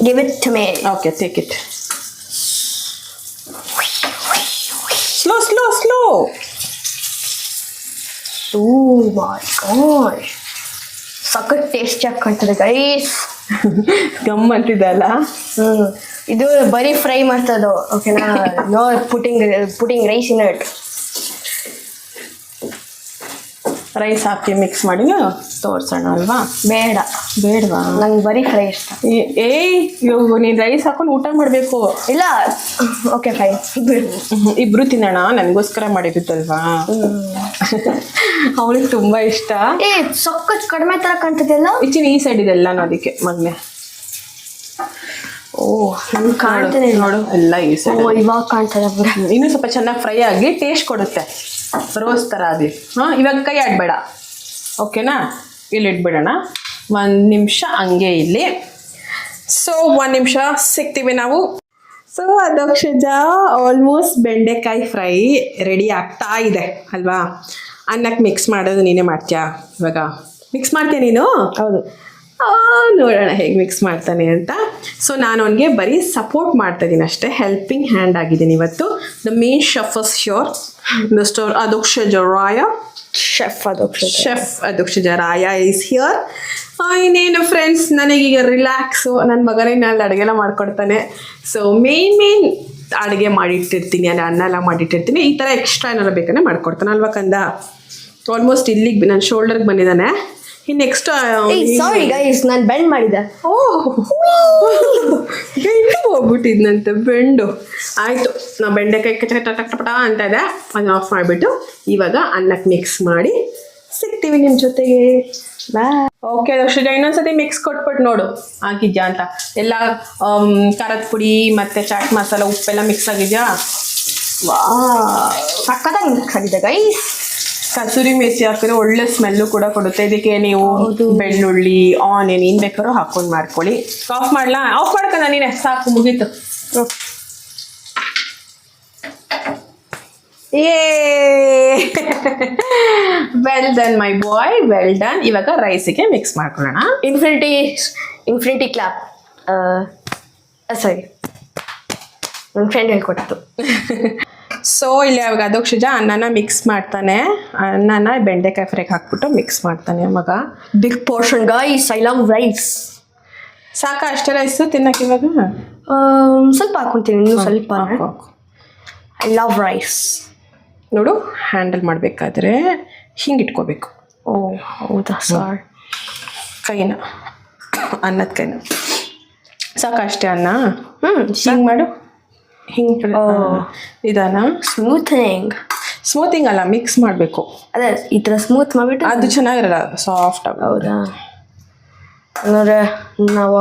Give it to me. Okay, take it. Slow. Oh my god. ಸಖತ್ ಟೇಸ್ಟ್ ಕಾಣ್ತದೆ ಗೈಸ್. ಗಮ್ಮಂತಿದಲ್ಲ. ಇದು ಬರೀ ಫ್ರೈ ಮಾಡ್ತದೋ. ಓಕೆನಾ? No putting rice in it. Rice ಹಾಕಿ ಮಿಕ್ಸ್ ಮಾಡಿ ತೋರ್ಸೋಣ ಅಲ್ವಾ? ಬೇಡ, ಬೇಡವಾ? ನಂಗೆ ಬರೀ ಫ್ರೈ ಇಷ್ಟ. ಏಯ್ ಇವಾಗ ನೀನು ರೈಸ್ ಹಾಕೊಂಡು ಊಟ ಮಾಡಬೇಕು. ಇಲ್ಲ, ಓಕೆ ಫೈನ್. ಇಬ್ರು ತಿನ್ನೋಣ, ನನಗೋಸ್ಕರ ಮಾಡಿರುತ್ತಲ್ವಾ. ಅವಳಿಗೆ ತುಂಬಾ ಇಷ್ಟ. ಏ ಸೊಕ್ಕತ್ ಕಡಿಮೆ ತರ ಕಾಣ್ತದೆಲ್ಲ. ಈ ಸೈಡ್ ಇದೆಲ್ಲ ಅದಕ್ಕೆ ಮಗ್ನೆ. ಓ ನಂಗೆ ಕಾಣ್ತದೆ ನೋಡು, ಎಲ್ಲ ಈ ಸೈಡ್. ಇವಾಗ ಕಾಣ್ತದೆ ಬಿಡ. ಇನ್ನೂ ಸ್ವಲ್ಪ ಚೆನ್ನಾಗಿ ಫ್ರೈ ಆಗಿ ಟೇಸ್ಟ್ ಕೊಡುತ್ತೆ, ರೋಸ್ ಥರ ಆಗಿ. ಇವಾಗ ಕೈ ಆಡಬೇಡ, ಓಕೆನಾ? ಇಲ್ಲಿ ಇಟ್ಬಿಡೋಣ 1 ನಿಮಿಷ ಹಂಗೆ ಇಲ್ಲಿ. ಸೊ 1 ನಿಮಿಷ ಸಿಗ್ತೀವಿ ನಾವು. ಸೊ ಅದಕ್ಷಜ ಆಲ್ಮೋಸ್ಟ್ ಬೆಂಡೆಕಾಯಿ ಫ್ರೈ ರೆಡಿ ಆಗ್ತಾ ಇದೆ ಅಲ್ವಾ? ಅನ್ನಕ್ಕೆ ಮಿಕ್ಸ್ ಮಾಡೋದು ನೀನೇ ಮಾಡ್ತೀಯಾ? ಇವಾಗ ಮಿಕ್ಸ್ ಮಾಡ್ತೀಯ ನೀನು? ಹೌದು. ನೋಡೋಣ ಹೇಗೆ ಮಿಕ್ಸ್ ಮಾಡ್ತಾನೆ ಅಂತ. ಸೊ ನಾನು ಅವನಿಗೆ ಬರೀ ಸಪೋರ್ಟ್ ಮಾಡ್ತಾ ಇದ್ದೀನಿ ಅಷ್ಟೇ, ಹೆಲ್ಪಿಂಗ್ ಹ್ಯಾಂಡ್ ಆಗಿದ್ದೀನಿ ಇವತ್ತು. The main chef is here, mister Adhokshaja Raya. Chef Adhokshaja Raya is here. ಇನ್ನೇನು ಫ್ರೆಂಡ್ಸ್, ನನಗೀಗ ರಿಲ್ಯಾಕ್ಸು. ನನ್ನ ಮಗನೇ ನಾನು ಅಡುಗೆಲ್ಲ ಮಾಡ್ಕೊಡ್ತಾನೆ. ಸೊ ಮೇನ್ ಅಡುಗೆ ಮಾಡಿಟ್ಟಿರ್ತೀನಿ, ಅನ್ನ ಎಲ್ಲ ಮಾಡಿಟ್ಟಿರ್ತೀನಿ. ಈ ಥರ ಎಕ್ಸ್ಟ್ರಾ ಏನಾರ ಬೇಕಂದ್ರೆ ಮಾಡ್ಕೊಡ್ತಾನೆ ಅಲ್ವಾ ಕಂದ? ಆಲ್ಮೋಸ್ಟ್ ಇಲ್ಲಿಗೆ ನನ್ನ ಶೋಲ್ಡರ್ಗೆ ಬಂದಿದ್ದಾನೆ. ಇನ್ನು ನೆಕ್ಸ್ಟ್ ಸಾರಿ ಗೈಸ್, ನಾನು ಬೆಂಡ್ ಮಾಡಿದ್ದೆ. ಬೆಂಡು ಹೋಗ್ಬಿಟ್ಟಿದ್ನಂತೆ, ಬೆಂಡು. ಆಯಿತು, ನಾವು ಬೆಂಡೆಕಾಯಿ ಟಪಟ ಅಂತ ಇದೆ, ಅದನ್ನ ಆಫ್ ಮಾಡಿಬಿಟ್ಟು ಇವಾಗ ಅನ್ನಕ್ಕೆ ಮಿಕ್ಸ್ ಮಾಡಿ ಸಿಗ್ತೀವಿ ನಿಮ್ಮ ಜೊತೆಗೆ. ಬಾಯ್. ಓಕೆ ದಕ್ಷಜ, ಇನ್ನೊಂದ್ಸತಿ ಮಿಕ್ಸ್ ಕೊಟ್ಬಿಟ್ಟು ನೋಡು ಆಗಿದ್ಯಾ ಅಂತ. ಎಲ್ಲ ಖಾರದ ಪುಡಿ ಮತ್ತು ಚಾಟ್ ಮಸಾಲ ಉಪ್ಪೆಲ್ಲ ಮಿಕ್ಸ್ ಆಗಿದೆಯಾ? ವಾ, ಸಕ್ಕತ್ತಾಗಿ ಮಿಕ್ಸ್ ಆಗಿದೆ ಗೈಸ್. ಕಸೂರಿ ಮೆಥಿ ಹಾಕಿದ್ರೆ ಒಳ್ಳೆ ಸ್ಮೆಲ್ಲು ಕೂಡ ಕೊಡುತ್ತೆ. ಇದಕ್ಕೆ ನೀವು ಬೆಳ್ಳುಳ್ಳಿ, ಆನಿಯನ್ ಏನು ಬೇಕಾದ್ರೂ ಹಾಕೊಂಡು ಮಾಡ್ಕೊಳ್ಳಿ. ಆಫ್ ಮಾಡಲಾ? ಆಫ್ ಮಾಡ್ಕೊಂಡ ನೀನೆ, ಸಾಕು, ಮುಗೀತು. Well done my boy, well done. ಇವಾಗ ರೈಸಿಗೆ ಮಿಕ್ಸ್ ಮಾಡ್ಕೊಳ್ಳೋಣ. Infinity clap. ಸಾರಿ, ನನ್ನ ಫ್ರೆಂಡ್ ಹೇಳ್ಕೊಟ್ಟು. ಸೊ ಇಲ್ಲಿ ಅವಾಗ ಅದಕ್ಷಜ ಅನ್ನನ ಮಿಕ್ಸ್ ಮಾಡ್ತಾನೆ. ಅನ್ನನ ಬೆಂಡೆಕಾಯಿ ಫ್ರೈಗೆ ಹಾಕ್ಬಿಟ್ಟು ಮಿಕ್ಸ್ ಮಾಡ್ತಾನೆ ಮಗ. Big portion guys, I love rice. ಸಾಕಾ ಅಷ್ಟೇ ರೈಸು ತಿನ್ನಕ್ಕೆ? ಇವಾಗ ಸ್ವಲ್ಪ ಹಾಕ್ಕೊಂತೀನಿ, ಇನ್ನೂ ಸ್ವಲ್ಪ. I love rice. ನೋಡು, ಹ್ಯಾಂಡಲ್ ಮಾಡಬೇಕಾದ್ರೆ ಹಿಂಗೆ ಇಟ್ಕೋಬೇಕು. ಓ ಹೌದಾ? ಸಾರಿ. ಕೈನ, ಅನ್ನದ ಕೈನ. ಸಾಕಾ ಅಷ್ಟೇ ಅನ್ನ? ಹಿಂಗೆ ಮಾಡು, ಹಿಂಗೆ ನಿಧಾನ. ಸ್ಮೂತಿಂಗ್ ಅಲ್ಲ, ಮಿಕ್ಸ್ ಮಾಡಬೇಕು. ಅದೇ ಈ ಥರ ಸ್ಮೂತ್ ಮಾಡಿಬಿಟ್ಟು ಅದು ಚೆನ್ನಾಗಿರಲ್ಲ, ಸಾಫ್ಟ್ ಆಗ. ಹೌದಾ? ಅಂದರೆ ನಾವು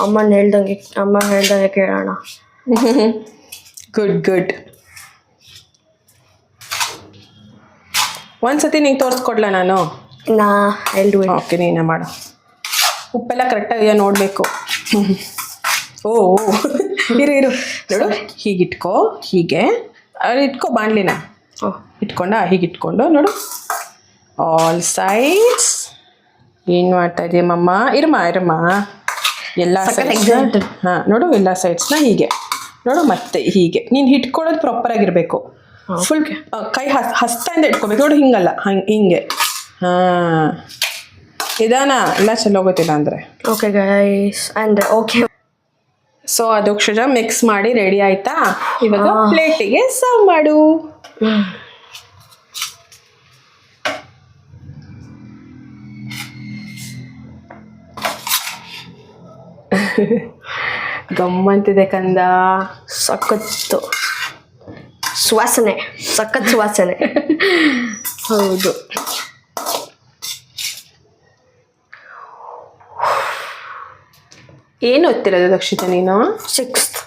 ಅಮ್ಮನ ಹೇಳ್ದಂಗೆ ಕೇಳೋಣ. ಗುಡ್. ಒಂದ್ಸತಿ ನಿಂಗೆ ತೋರಿಸ್ಕೊಡ್ಲಾ ನಾನು? ಓಕೆ, ನೀನೇ ಮಾಡು. ಉಪ್ಪೆಲ್ಲ ಕರೆಕ್ಟಾಗಿದೆಯಾ ನೋಡಬೇಕು. ಓ ಇರು ನೋಡು, ಹೀಗಿಟ್ಕೋ, ಹೀಗೆ ಇಟ್ಕೋ ಬಾಣಲಿನ. ಇಟ್ಕೊಂಡ ಹೀಗೆ ಇಟ್ಕೊಂಡು ನೋಡು, ಆಲ್ ಸೈಡ್ಸ್. ಏನು ಮಾಡ್ತಾ ಇದೆಯಮ್ಮ? ಇರಮ್ಮ ಎಲ್ಲ ಸೈಡ್ಸ್. ಹಾಂ ನೋಡು, ಎಲ್ಲ ಸೈಡ್ಸ್ನ ಹೀಗೆ ನೋಡು. ಮತ್ತೆ ಹೀಗೆ ನೀನು ಹಿಟ್ಕೊಳ್ಳೋದು ಪ್ರಾಪರಾಗಿರಬೇಕು. ಫುಲ್ ಕೈ ಹಸ್ತಾಯಿಂದ ಇಟ್ಕೋಬೇಕು ನೋಡು, ಹಿಂಗಲ್ಲ, ಹಿಂಗೆ. ಹಾಂ, ನಿಧಾನ, ಎಲ್ಲ ಚೆಲ್ಲೋಗೋತಿಲ್ಲ ಅಂದರೆ. ಓಕೆ ಗೈಸ್, ಅಂದರೆ ಓಕೆ. ಸೊ ಅದಕ್ಷಜ ಮಿಕ್ಸ್ ಮಾಡಿ ರೆಡಿ ಆಯ್ತಾ? ಇವಾಗ ಪ್ಲೇಟಿಗೆ ಸರ್ವ್ ಮಾಡು. ಗಮ್ಮಂತಿದೆ ಕಂದ. ಸಖತ್ತು ಸುವಾಸನೆ, ಸಖತ್ ಸುವಾಸನೆ. ಹೌದು. ಏನು ಓದ್ತಿರೋದು ದಕ್ಷಿತ ನೀನು? Sixth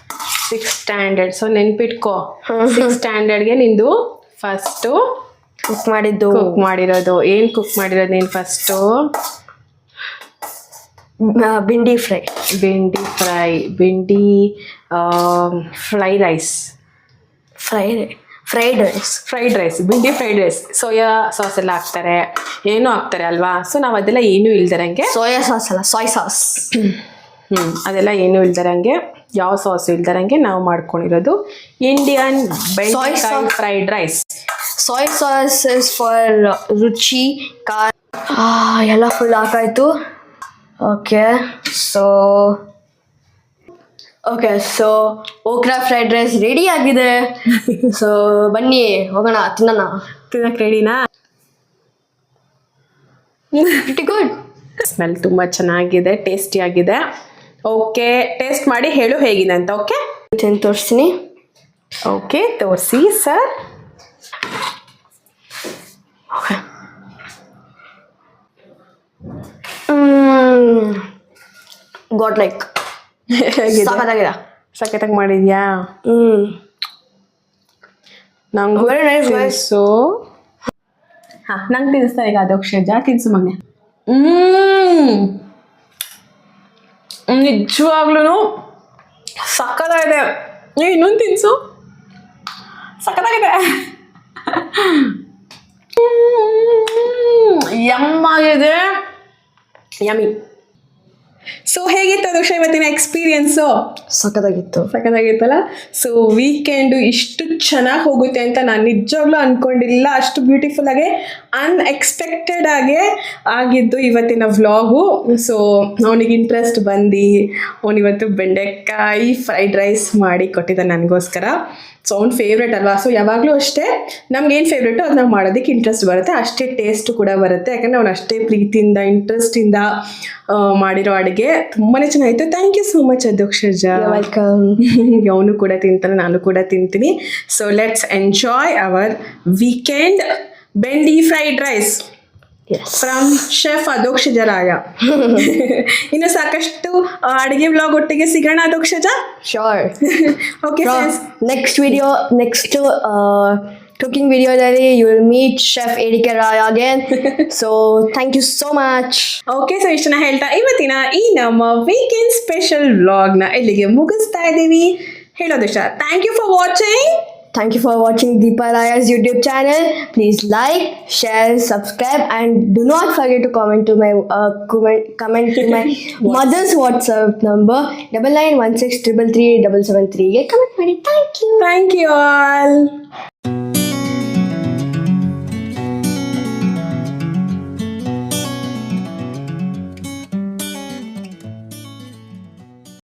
standard. ಸೊ ನೆನ್ಪಿಟ್ಕೋ, 6th ಸ್ಟ್ಯಾಂಡರ್ಡ್ಗೆ ನಿಂದು ಫಸ್ಟು ಕುಕ್ ಮಾಡಿರೋದು. ಏನು ಕುಕ್ ಮಾಡಿರೋದು ನೀನು first? Bhindi fry, fried rice, bhindi fried rice. Soya sauce ಎಲ್ಲ ಹಾಕ್ತಾರೆ, ಏನೂ ಹಾಕ್ತಾರೆ ಅಲ್ವಾ? ಸೊ ನಾವು ಅದೆಲ್ಲ ಏನೂ ಇಲ್ದಿರಂಗೆ, ಸೋಯಾ ಸಾಸ್ ಅಲ್ಲ, ಸಾಯ್ ಸಾಸ್. ಅದೆಲ್ಲ ಏನೂ ಇಲ್ದಿರಂಗೆ, ಯಾವ ಸಾಸ್ ಇಲ್ದಿರಂಗೆ ನಾವು ಮಾಡ್ಕೊಂಡಿರೋದು ಇಂಡಿಯನ್ ಬೆಂಡೆಕಾಯಿ fried rice. Soy sauce is for ರುಚಿ, ಖಾರ, ಎಲ್ಲ ಫುಲ್ ಹಾಕಾಯ್ತು. Okay so okra fried rice ready ಆಗಿದೆ. ಸೊ ಬನ್ನಿ ಹೋಗೋಣ, ತಿನ್ನಕ್ಕೆ ರೆಡಿನಾ? pretty good. ಸ್ಮೆಲ್ ತುಂಬ ಚೆನ್ನಾಗಿದೆ, ಟೇಸ್ಟಿಯಾಗಿದೆ. ಓಕೆ, ಟೇಸ್ಟ್ ಮಾಡಿ ಹೇಳು ಹೇಗಿದೆ ಅಂತ. ಓಕೆ ತಿಂದು ತೋರಿಸ್ತೀನಿ. ಓಕೆ, ತೋರಿಸಿ ಸರ್. ಗಾಟ್ ಲೈಕ್ ಸಾಕಾಗಿದೆ. ಸಖತ್ತಾಗಿ ಮಾಡಿದ್ಯಾ? ನಂಗೆ Very nice, guys. ತಿನ್ಸು. ಹಾಂ, ನಂಗೆ ತಿನ್ನಿಸ್ತಾ ಈಗ ಅಧೋಕ್ಷಜ. ತಿನ್ಸು ಮಗನೆ. ನಿಜವಾಗ್ಲೂ ಸಖತ್ತಾಗಿದೆ. ಇನ್ನೊಂದು ತಿನ್ಸು. ಸಖತ್ತಾಗಿದೆ. ಯಮ್ಮಾಗಿದೆ, ಯಮ್ಮಿ. ಸೊ ಹೇಗಿತ್ತು ಅಧೋಕ್ಷ ಇವತ್ತಿನ ಎಕ್ಸ್ಪೀರಿಯನ್ಸು? ಸಖತ್ತಾಗಿತ್ತಲ್ಲ. ಸೊ ವೀಕೆಂಡು ಇಷ್ಟು ಚೆನ್ನಾಗಿ ಹೋಗುತ್ತೆ ಅಂತ ನಾನು ನಿಜವಾಗ್ಲೂ ಅಂದ್ಕೊಂಡಿಲ್ಲ. ಅಷ್ಟು ಬ್ಯೂಟಿಫುಲ್ಲಾಗಿ ಅನ್ಎಕ್ಸ್ಪೆಕ್ಟೆಡ್ ಆಗೇ ಆಗಿದ್ದು ಇವತ್ತಿನ ವ್ಲಾಗು. ಸೊ ಅವನಿಗೆ ಇಂಟ್ರೆಸ್ಟ್ ಬಂದು ಅವನಿವತ್ತು ಬೆಂಡೆಕಾಯಿ ಫ್ರೈಡ್ ರೈಸ್ ಮಾಡಿ ಕೊಟ್ಟಿದ್ದ ನನಗೋಸ್ಕರ. ಸೊ ಅವ್ನ ಫೇವ್ರೇಟ್ ಅಲ್ವಾ. ಸೊ ಯಾವಾಗಲೂ ಅಷ್ಟೇ ನಮ್ಗೇನು ಫೇವ್ರೇಟು ಅದು ನಾವು ಮಾಡೋದಕ್ಕೆ ಇಂಟ್ರೆಸ್ಟ್ ಬರುತ್ತೆ, ಅಷ್ಟೇ ಟೇಸ್ಟ್ ಕೂಡ ಬರುತ್ತೆ. ಯಾಕಂದರೆ ಅವನು ಅಷ್ಟೇ ಪ್ರೀತಿಯಿಂದ ಇಂಟ್ರೆಸ್ಟಿಂದ ಮಾಡಿರೋ ಅಡುಗೆ ತುಂಬಾ ಚೆನ್ನಾಗಿತ್ತು. Thank you so much Adhokshaja. Welcome. ಅವನು ಕೂಡ ತಿಂತಾನೆ, ನಾನು ಕೂಡ ತಿಂತೀನಿ. So let's enjoy our weekend bhindi fried rice from chef Adhokshaja Raya. ಇನ್ನು ಸಾಕಷ್ಟು ಅಡುಗೆ ವ್ಲಾಗ್ ಒಟ್ಟಿಗೆ ಸಿಗೋಣ Adhokshaja. Sure. Okay, next cooking video ದಲ್ಲಿ you will meet chef ADK Raya again. So thank you so much. Okay, so ಇಷ್ಟನ್ನ ಹೇಳ್ತಾ ಇವತ್ತಿನ ಈ ನಮ್ಮ ವೀಕೆಂಡ್ ಸ್ಪೆಷಲ್ ವ್ಲಾಗ್ನ ಇಲ್ಲಿಗೆ ಮುಗಿಸ್ತಾ ಇದ್ದೀವಿ. ಹೇಳೋದಿಷ್ಟ, thank you for watching. Thank you for watching Deepa Raya's YouTube channel. Please like, share, subscribe, and do not forget to comment to my mother's WhatsApp number 9916333773. Comment ಮಾಡಿ. Thank you. Thank you all.